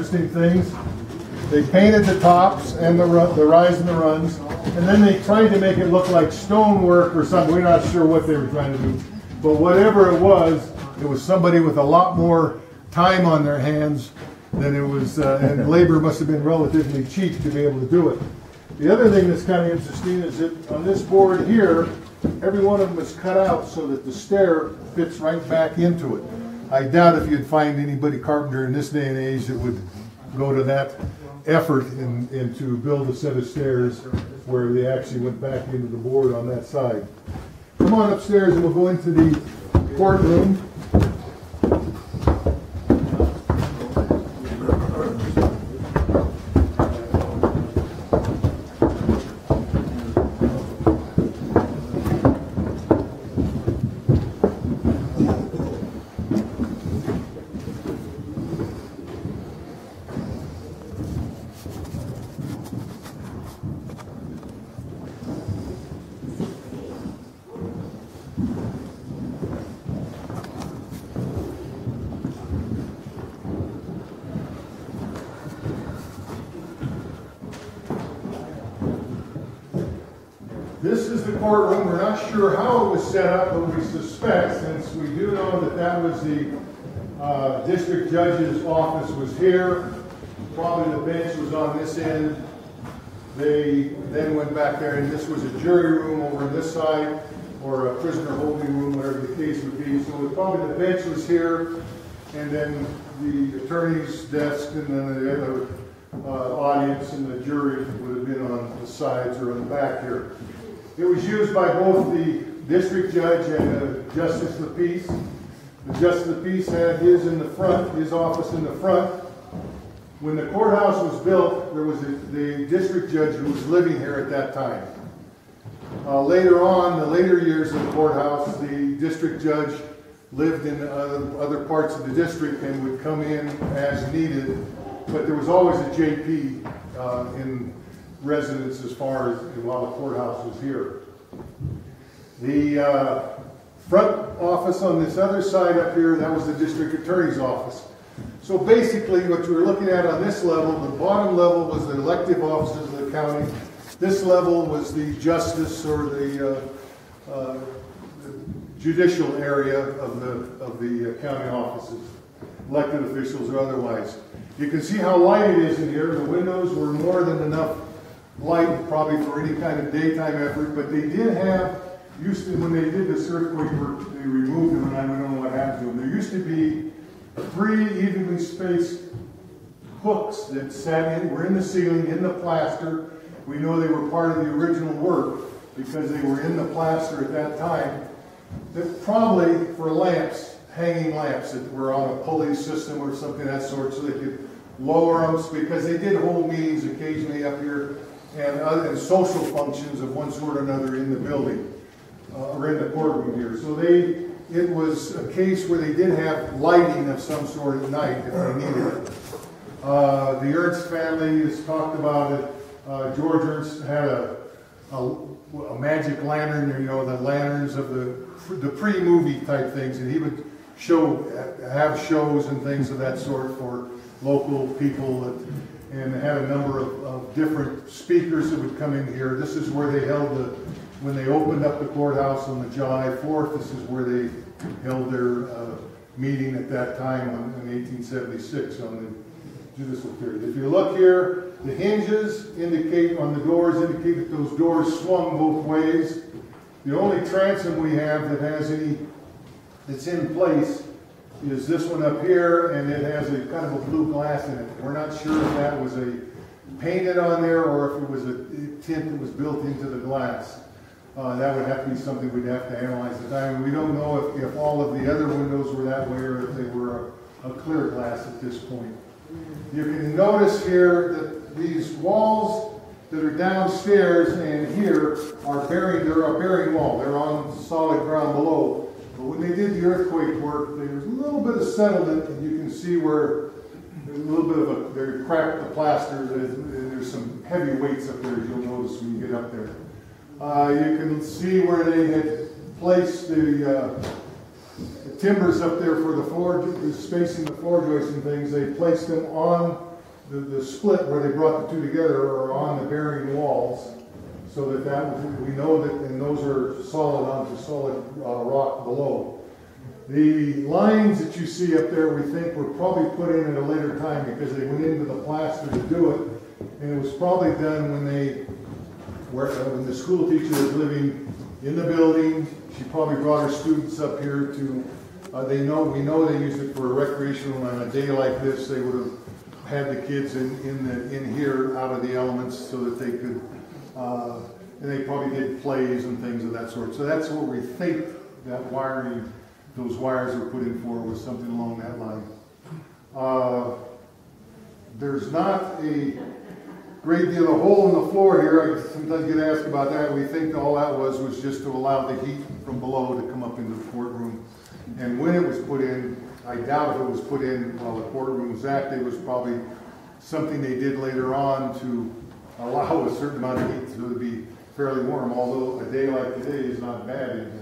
interesting things. They painted the tops and the rise and the runs, and then they tried to make it look like stonework or something. We're not sure what they were trying to do. But whatever it was somebody with a lot more time on their hands than it was, and labor must have been relatively cheap to be able to do it. The other thing that's kind of interesting is that on this board here, every one of them is cut out so that the stair fits right back into it. I doubt if you'd find anybody carpenter in this day and age that would go to that effort in to build a set of stairs where they actually went back into the board on that side. Come on upstairs and we'll go into the courtroom. This is the courtroom. We're not sure how it was set up, but we suspect, since we do know that that was the district judge's office was here, probably the bench was on this end. They then went back there, and this was a jury room over on this side, or a prisoner holding room, whatever the case would be. So probably the bench was here, and then the attorney's desk, and then the other audience and the jury would have been on the sides or on the back here. It was used by both the district judge and the justice of the peace. The justice of the peace had his in the front, his office in the front. When the courthouse was built, there was the district judge who was living here at that time. Later on, the later years of the courthouse, the district judge lived in other parts of the district and would come in as needed, but there was always a JP in residence as far as while the courthouse was here. The front office on this other side up here, that was the district attorney's office. So basically what you were looking at on this level, the bottom level was the elective offices of the county. This level was the justice or the judicial area of the county offices, elected officials or otherwise. You can see how light it is in here. The windows were more than enough light probably for any kind of daytime effort, but they did have, when they did this earthquake work, they removed them, and I don't know what happened to them. There used to be 3 evenly spaced hooks that were in the ceiling, in the plaster. We know they were part of the original work because they were in the plaster at that time. That probably for lamps, hanging lamps that were on a pulley system or something of that sort, so they could lower them, because they did hold meetings occasionally up here and social functions of one sort or another in the building or in the courtroom here. So it was a case where they did have lighting of some sort at night if they needed it. The Ernst family has talked about it. George Ernst had a magic lantern, you know, the lanterns of the pre-movie type things, and he would have shows and things of that sort for local people, and had a number of different speakers that would come in here. This is where they held when they opened up the courthouse on the July 4th, this is where they held their meeting at that time in 1876 on the judicial period. If you look here, the hinges on the doors indicate that those doors swung both ways. The only transom we have that's in place is this one up here, and it has a kind of a blue glass in it. We're not sure if that was painted on there or if it was a tint that was built into the glass. That would have to be something we'd have to analyze at the time. We don't know if all of the other windows were that way or if they were a clear glass at this point. You can notice here that these walls that are downstairs and here they're a bearing wall. They're on solid ground below. But when they did the earthquake work, there was a little bit of settlement, and you can see where there's a little bit of they cracked the plaster, and there's some heavy weights up there, as you'll notice when you get up there. You can see where they had placed the timbers up there for the floor, spacing the floor joists and things. They placed them on the split where they brought the two together are on the bearing walls, so that we know that, and those are solid onto solid rock below. The lines that you see up there, we think were probably put in at a later time because they went into the plaster to do it, and it was probably done when when the school teacher was living in the building. She probably brought her students up here to. We know they used it for a recreational. On a day like this, they would have had the kids in here out of the elements so that they could. And they probably did plays and things of that sort. So that's what we think that wiring. Those wires were put in for was something along that line. There's not a great deal of hole in the floor here. I sometimes get asked about that. We think all that was just to allow the heat from below to come up into the courtroom. And when it was put in, I doubt if it was put in while the courtroom was active. It was probably something they did later on to allow a certain amount of heat so it would be fairly warm, although a day like today is not bad in here.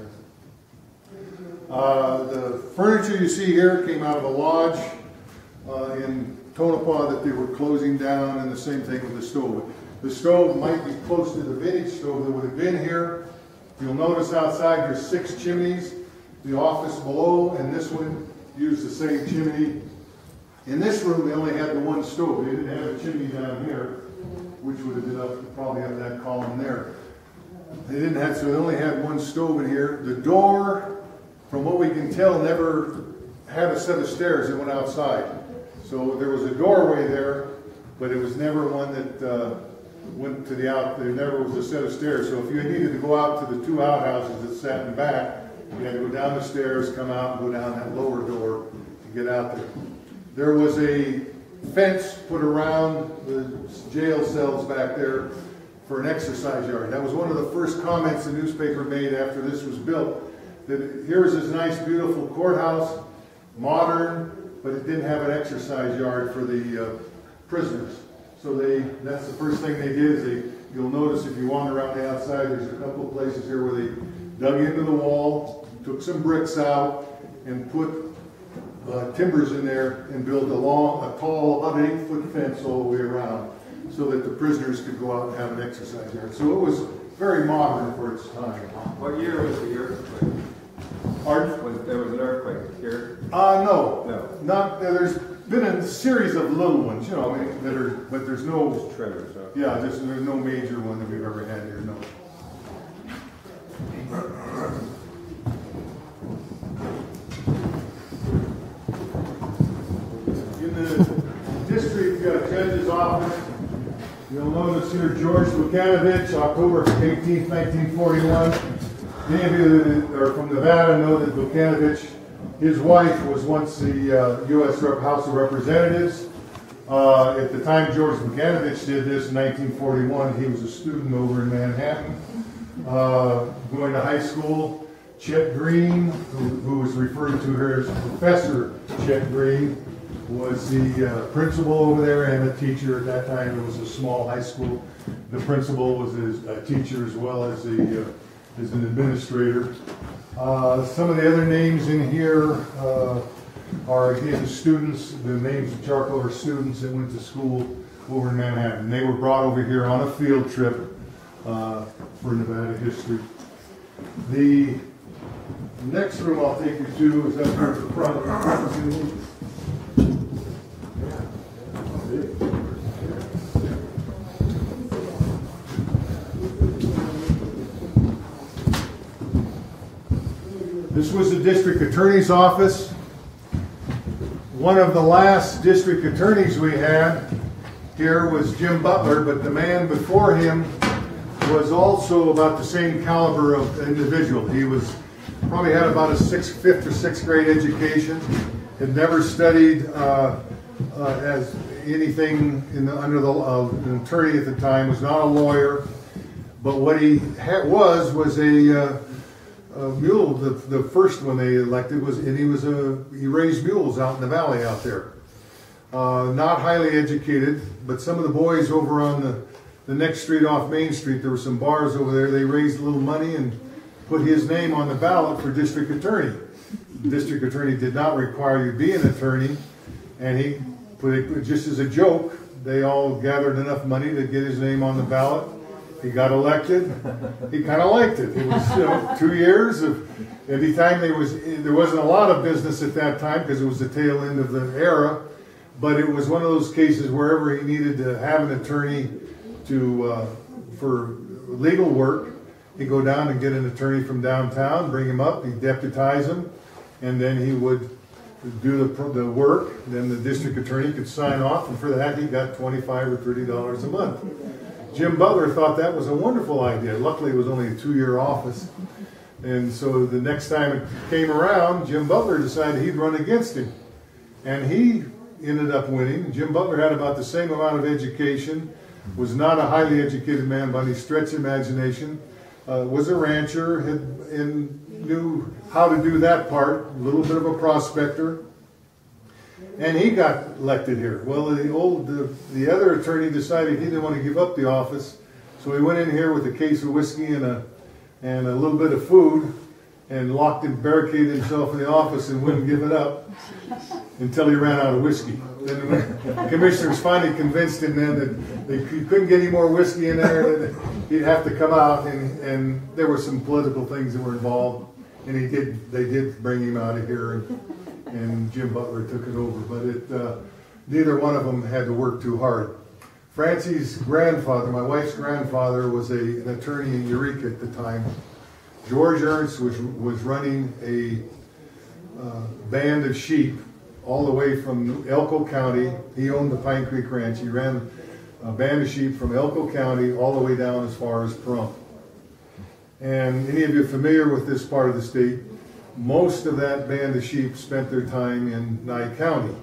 The furniture you see here came out of a lodge in Tonopah that they were closing down, and the same thing with the stove. The stove might be close to the vintage stove that would have been here. You'll notice outside there's 6 chimneys. The office below and this one used the same chimney. In this room they only had the one stove. They didn't have a chimney down here, which would have been probably up that column there. They didn't have, so they only had one stove in here. The door, from what we can tell, never had a set of stairs that went outside. So there was a doorway there, but it was never one that went to the out. There never was a set of stairs. So if you needed to go out to the 2 outhouses that sat in the back, you had to go down the stairs, come out, and go down that lower door to get out there. There was a fence put around the jail cells back there for an exercise yard. That was one of the first comments the newspaper made after this was built. That here's this nice, beautiful courthouse, modern, but it didn't have an exercise yard for the prisoners. So that's the first thing they did. Is you'll notice if you wander around the outside, there's a couple of places here where they dug into the wall, took some bricks out, and put timbers in there and built a tall, about an 8-foot fence all the way around so that the prisoners could go out and have an exercise yard. So it was very modern for its time. What year was the earthquake? There was an earthquake here? No. No. Not, there's been a series of little ones, you know, but there's no... Tremors, huh? Yeah, there's no major one that we've ever had here, no. In the district judge's office, you'll notice here George Vukanovich, October 18th, 1941. Many of you that are from Nevada know that Vukanovich, his wife, was once the U.S. House of Representatives. At the time George Vukanovich did this in 1941, he was a student over in Manhattan, going to high school. Chet Green, who was referred to here as Professor Chet Green, was the principal over there and a teacher. At that time, it was a small high school. The principal was a teacher as well as an administrator. Some of the other names in here are, again, the students. The names of charcoal are students that went to school over in Manhattan. They were brought over here on a field trip for Nevada history. The next room I'll take you to is up here at the front. This was the district attorney's office. One of the last district attorneys we had here was Jim Butler, but the man before him was also about the same caliber of individual. He probably had about a 5th or 6th grade education, had never studied as anything under an attorney at the time, was not a lawyer, but what he was a mule. The first one they elected was, and he raised mules out in the valley out there. Not highly educated, but some of the boys over on the next street off Main Street, there were some bars over there. They raised a little money and put his name on the ballot for district attorney. The district attorney did not require you to be an attorney, and he put it just as a joke, they all gathered enough money to get his name on the ballot. He got elected. He kind of liked it. It was 2 years of every time there wasn't a lot of business at that time because it was the tail end of the era, but it was one of those cases wherever he needed to have an attorney for legal work, he'd go down and get an attorney from downtown, bring him up, he'd deputize him, and then he would do the work. Then the district attorney could sign off, and for that he got $25 or $30 a month. Jim Butler thought that was a wonderful idea. Luckily, it was only a 2-year office. And so the next time it came around, Jim Butler decided he'd run against him. And he ended up winning. Jim Butler had about the same amount of education, was not a highly educated man by any stretch of imagination, was a rancher, knew how to do that part, a little bit of a prospector. And he got elected here. Well, the other attorney decided he didn't want to give up the office, so he went in here with a case of whiskey and a little bit of food, and locked and barricaded himself in the office and wouldn't give it up until he ran out of whiskey. Then the commissioners finally convinced him then that he couldn't get any more whiskey in there, that he'd have to come out, and there were some political things that were involved, and they did bring him out of here. And Jim Butler took it over, but neither one of them had to work too hard. Francie's grandfather, my wife's grandfather, was an attorney in Eureka at the time. George Ernst was running a band of sheep all the way from Elko County. He owned the Pine Creek Ranch. He ran a band of sheep from Elko County all the way down as far as Pahrump. And any of you familiar with this part of the state, most of that band of sheep spent their time in Nye County.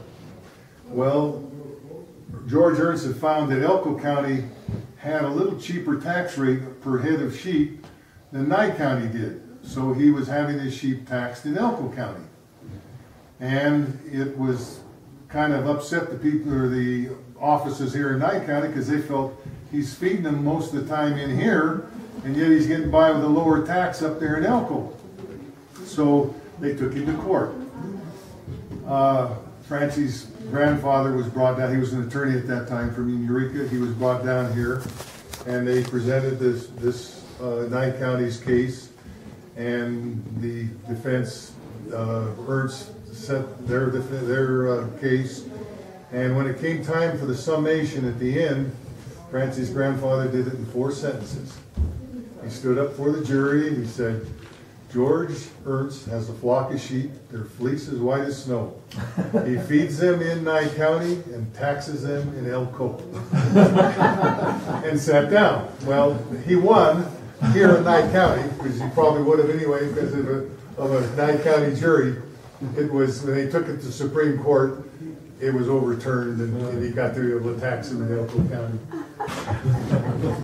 Well, George Ernst had found that Elko County had a little cheaper tax rate per head of sheep than Nye County did. So he was having his sheep taxed in Elko County. And it was kind of upset the people or the offices here in Nye County because they felt he's feeding them most of the time in here, and yet he's getting by with a lower tax up there in Elko. So they took him to court. Francie's grandfather was brought down. He was an attorney at that time from Eureka. He was brought down here, and they presented this Nye County's case, and the defense, Ernst, set their case. And when it came time for the summation at the end, Francie's grandfather did it in 4 sentences. He stood up for the jury and he said, George Ernst has a flock of sheep. Their fleece is white as snow. He feeds them in Nye County and taxes them in Elko. And sat down. Well, he won here in Nye County, because he probably would have anyway because of a Nye County jury. It was, when they took it to Supreme Court, it was overturned, and he got to be able to tax them in Elko County.